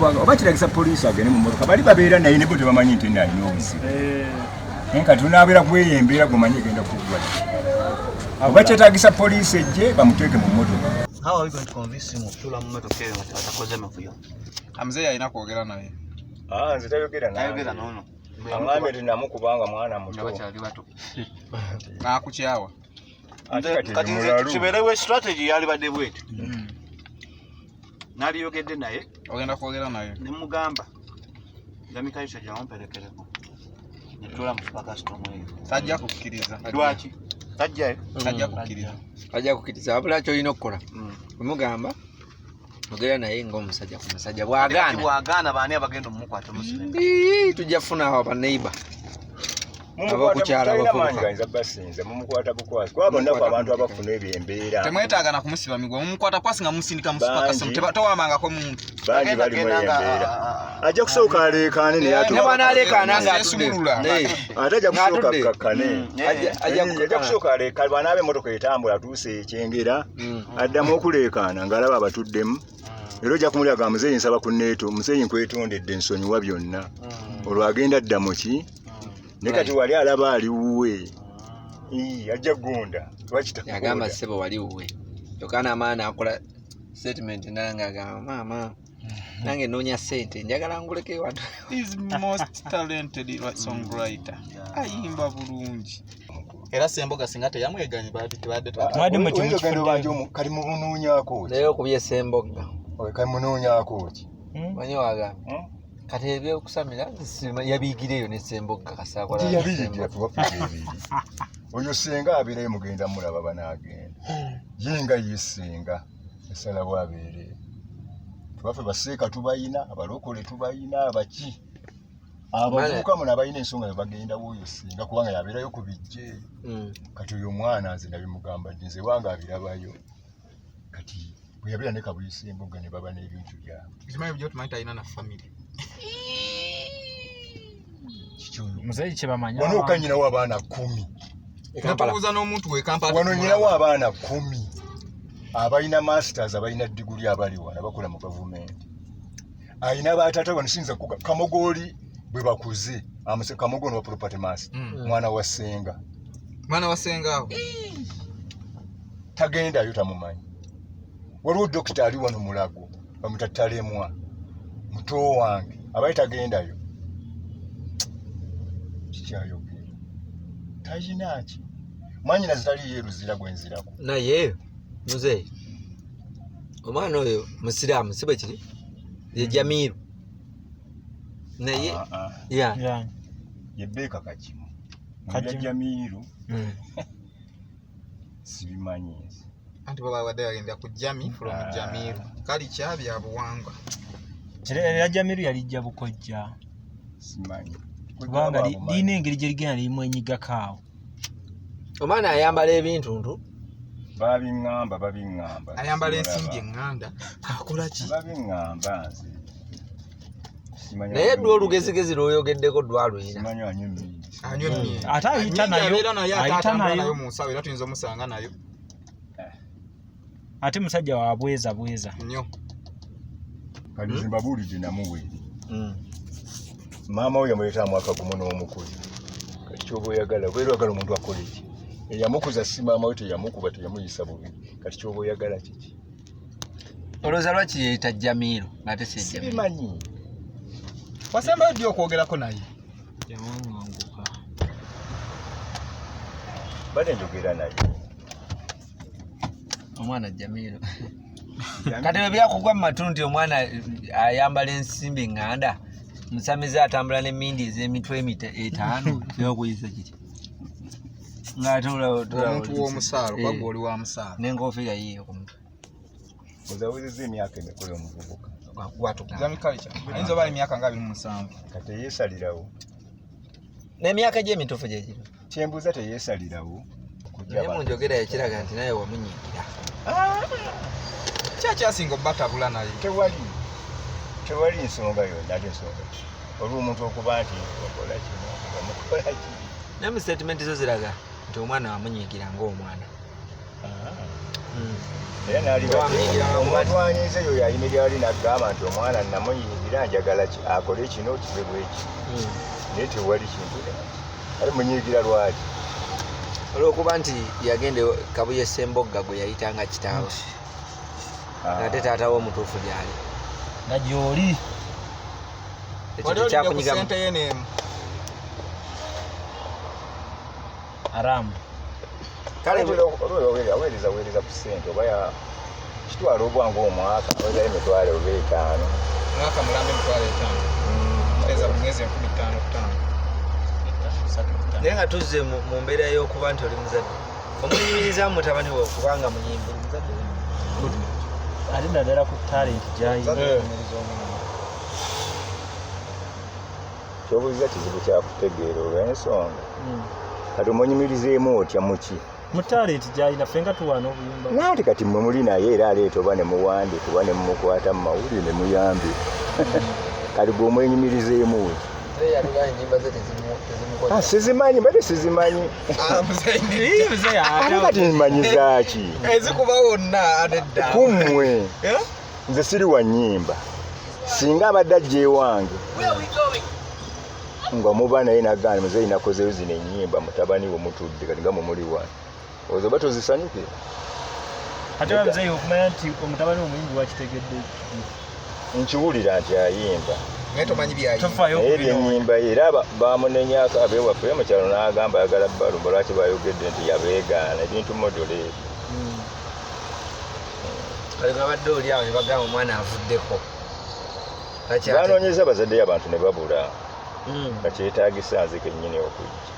Oba kiragisa poliisi agende mu mmotoka bali babeera naye ne bo tebamanyi nti alina obuzibu. Enka tunaabeera kweyembeera gumanyi egenda kuggwa. Oba kyetaagisa poliisi ejje bamuteeke mu mmotoka. How are we going to convince him okutula mu mmotoka eyo nga atakoze mavuyo? Amzee alina kwogera naye. Nze tayogera naye. Ayogera n'ono. Amwami eti namukubanga mwana muto. Bakyali bato. N'akukyawa. Kati nze kibeerewo strategy yali badde bweti. Naliyogedde naye. Ogenda kwogera naye. Ne mugamba. Jamikaisha gyamumperekereko. Netula mu pakasitomu eyo. Sajja kukkiriza. Lwaki? Tajjayo. Sajja kukkiriza. Ajja kukkiriza wabula kyolina okukola. Omugamba ogera naye ng'omusajja ku musajja bw'agaana. Bw'agaana baani abagenda omukwata omusibe. Tujja kufuna awo abaneiba. Abakukyala abafuuka basinze mumukwata bukwasi kuba bonna abantu abafuna ebyembeera temwetaaga na kumusiba migwa mumukwata kwasi nga musindika musipakasimu tewamangako muntu bangi bali mu embeera ajja kusooka aleekaane ne bwana aleekaana ng'atudde ate ajja kusooka kakkane ajja kusooka aleekaane bw'anaaba emmotoka etambula atuuse ekyengera addamu okuleekaana ng'alaba abatuddemu era ojja kumulyaga muzeeyi nsaba kunneeto muzeeyi nkwetondedde ensonyiwa byonna olwo agenda adda mu ki nekati wali alaba ali wuwe ajja gunda yagamba ssebo wali wuwe yokana amaana akola statement nanga agamba maama nange noonya ssente njagala nguleke watu is most talented songwriter ayimba bulungi era Semboga singa teyamweganye tebadde kali munoonyaako naye okubye Semboga kali munoonyaako ki manyi wagamba kati ebyokusamira yabiigireyo ne Semboga kasaakola oyo senga abeereyo mugenda mulaba banaagenda yenga yesenga esala bwabeere tubaffe baseeka tubayina abalokole tubayina abaki abavubuka muno abalina ensonga bagenda woyo senga kubanga yabeerayo ku bijje kati oyo omwana nze nabimugamba ddi nze wange abirabayo kati bwe yabeera ne Kabuye Semboga ne baba n'ebintu byabwe kimanyi byo tumanyi talina na family muzeeyi kyebamanya wano okanyinawo abaana 10 ekatabuuza n'omuntu we Kampala wano nyinawo abaana 10 abalina masters abalina diguli abali wana bakola mu gavumenti ayina baatata wano sinza Kamogoli bwe bakuze amuse Kamogono wa property master mwana wa Senga awo tagenda yo tamumanyi waliwo dokita ali wano Mulago bamutattalemwa muto wange abayi tagendayo kikyayogera tajinaki mwanyi nazitali yeruzira gwenzirako naye muzeeyi omwana oyo musiraamu sibe kiri ye Jamiru naye yebeeka kakimu Jamiru sibimanyi anti baba wadde yagenda ku Jami from Jamiru kali kyabya buwangwa era Jamiru yalijja bukojja simanyi kubanga lina engeri gye ligenda limu enyigakaawo omwana ayambala ebintu ntu babiŋŋamba ayambala ensimbi eŋŋanda akola ki babiŋŋamba nze naye dwa olugezigezi lw'oyogeddeko dwalwina simanyi anywa emmere ate ayita nayo mu nsawo era tuyinza omusanga nayo ate musajja wa bweza nnyo kati zimbabuulidde namuwe maama we yamuleeta mwaka gumu n'omukuzi kati kyoba oyagala bwera oyagala omuntu akola eki eyamukuza si maama we teyamukuba teyamuyisa bubi kati kyoba oyagala kiki olowooza lwaki yeeyita Jamiru ng'ate si Jamiru sibimanyi wasembayo ddi okwogerako naye yawanganguka bale njogera naye omwana Jamiru kati bwe byakugwa mu matu nti omwana ayambala ensimbi eŋŋanda musamize atambula n'emmindi ez'emitwe 5 yokuyisa kiti ng'ate omuntu w'omusaalo kwagwa oli wa musaalo n'enkofiira yiyo ku mutwe ozawuliriza emyaka emikulu omuvubuka Zamikalicha ayinza oba emyaka nga 27 kati yeesalirawo n'emyaka gye emituufu gye giro kyembuuza teyeesalirawo naye munjogera ekiraga nti naye wamunyiigira kyakyasinga obbatabula naye tewali nsonga yonna ate ensonga olwo omuntu okuba nti wakola kino wamukola ki naye mu statement zo ziraga nti omwana wamunyiigira ng'omwana era n'alibatwanyiza eyo yayimirira ali n'agamba nti omwana namuyingira njagala akole kino kibe bweki naye tewali kintu ali munyiigira lwaki olw'okuba nti yagende Kabuye Semboga gwe yayitanga kitaawe ate taata wo omutuufu gyali nga gy'oli ekyo kyakunyigamu ssente ye n'emu aramu kale aweereza ku ssente oba kitwala obwangu omwaka aweerayo emitwalo oba 5 mwaka mulambe emitwalo 5 teeza mu mwezi 15 naye nga tuzze mu mbeera y'okuba nti oli muzadde omuyimiriza mutabani we okubanga muyimbi muzadde ali naddala ku talenti gy'ayina kyobuuliza kizibu kyakutegeera olw'ensonga kati omunyimirizeemu otya muki mu talenti gy'ayina ffe nga tuwaana obuyimba nanti kati mwe muli naye era aleeta oba ne muwandiika oba ne mumukwata mu mawulire ne muyambe kati gwe omwenyimirizeemu sizimanyi mbadde sizimanyi ate kati mmanyizaaki ezikuba wonna adedda kummwe nze siri wa nnyimba singa abadde ajja ewange nga muba naye nagamba muzeeyi nakozeyo zino ennyimba mutabani we mutudde kati nga mumuli wano ozo oba tozisanyukira ate bamuzeeyi okumanya nti omutabani omuyimbi wakitegedde nkiwulira nti ayimba naye tomanyi byayimba naye ebyennyimba ye era bamunenyako abewaffe mukyalo n'agamba ayagala balumba lwaki bayogedde nti yabeegaana ebintu modole kale babadde oli awo ne bagamba omwana avuddeko banoonyeza bazaddeyo abantu ne babula nga kyetaagisa nze kennyini okujja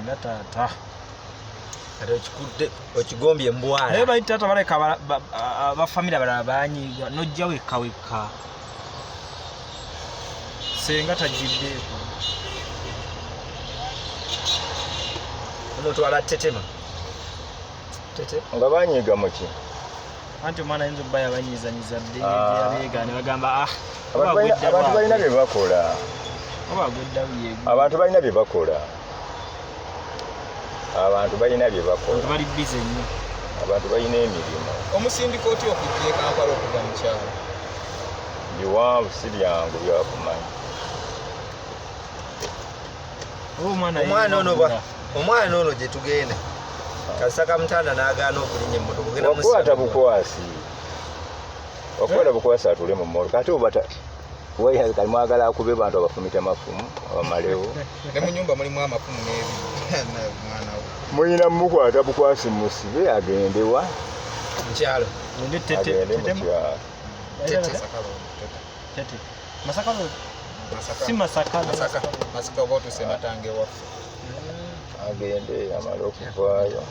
nga taata ate okikudde okigombye embwala naye bayi taata baleka abafamire abalala banyiiga nojja wekka wekka senga tajjiddeeko omutwala tetema tete nga banyiiga muki anti omwana ayinza okuba yabanyiizanyiza dde yabeega ne bagamba abantu balina bye bakola abantu balina bye bakola abantu balina bye bakola bali bize nnyo abantu balina emirimu omusindika otya okujja e Kampala okuva mu kyalo biwanvu si byangu byakumanya omwana ono gye tugenda kasaka mutanda n'agaana okulinnya emmotoka wakwata bukwasi wakwata bukwasi atule mu mmotoka ate obata kali mwagala akube bantu abafumita mafumu abamalewo ne mu nyumba mulimu amafumu n'ebi mwana we mulina mumukwata bukwasi musibe agendewa mukyalo agende mukyalo tete masakalo si masakalo masaka oba otuse matange waffe agende amala okuvaayo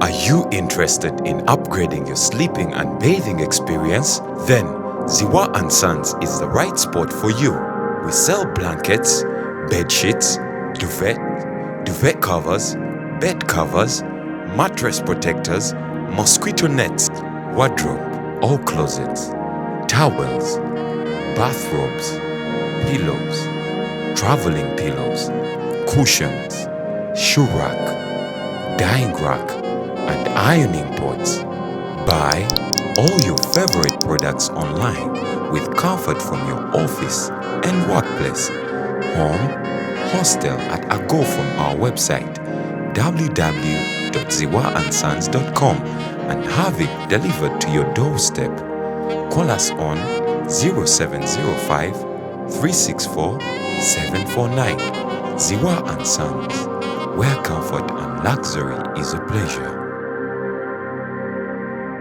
Are you interested in upgrading your sleeping and bathing experience? Then Ziwa & Sons is the right spot for you. We sell blankets, bed sheets, duvet covers, bed covers, mattress protectors, mosquito nets, wardrobe or closets, towels, bathrobes, pillows, traveling pillows, cushions, shoe rack, dyeing rack, and ironing boards. Buy all your favorite products online with comfort from your office and workplace, home, hostel at a go from our website www.ziwaansons.com and have it delivered to your doorstep. Call us on 0705 364 749. Ziwa & Sons, where comfort and luxury is a pleasure.